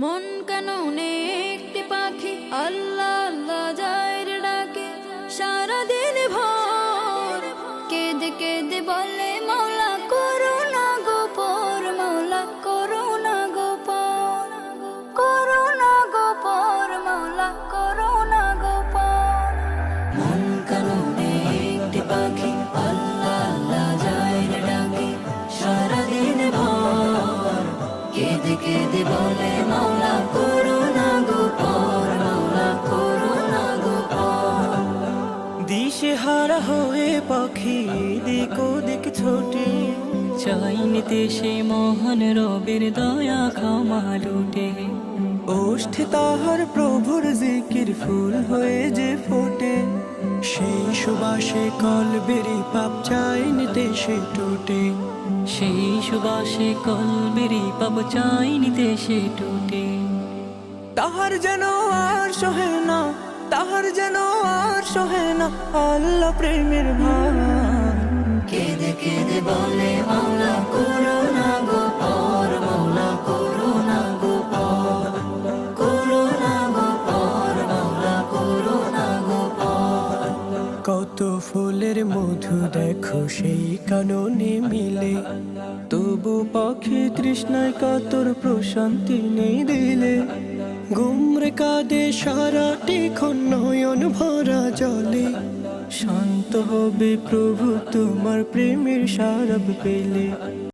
মন কাননে একটি পাখি আল্লাহ আল্লাহ যায় রে ডাকে সারাদিন ভোর কেঁদে কেঁদে বলে মৌলা করুণা গো পর, মৌলা করুণা গো পর, করুণা গো পর, মৌলা করুণা গো পর। মন কাননে একটি পাখি আল্লাহ আল্লাহ যায় রে ডাকে সারাদিন ভোর কেঁদে কেঁদে বলে মৌলা করুণা গো পর, মৌলা করুণা গো পর। দিশেহারা হয়ে পাখি দিক ওদিক ছোটে, চাই নিতে সেই মহান রবের দয়া ক্ষমা লুটে। ওষ্ঠে তাহার প্রভুর জিকির ফুল হয়ে যে ফোটে, সেই সুবাসে কলবেরি পাপ চাই নিতে সে টোটে। সেই সুবাসে কলবেরি পাব চাই নিতে সে টুটে। তাহার যেন আর সহে না, তাহার যেন আর সহে না আল্লাহ প্রেমের ভার। কেঁদে কেঁদে বলে মৌলা করুণা গো পর, মৌলা করুণা গো পর, করুণা গো পর, মৌলা করুণা গো পর। কত ফুলের মধু দেখো সেই কাননে মিলে, তবু পাখি তৃষ্ণায় কাতর প্রশান্তি নেই দিলে। গুমরে কাঁদে সারাটি ক্ষণ নয়ন ভরা জলে, শান্ত হবে প্রভু তোমার প্রেমের সারব পেলে।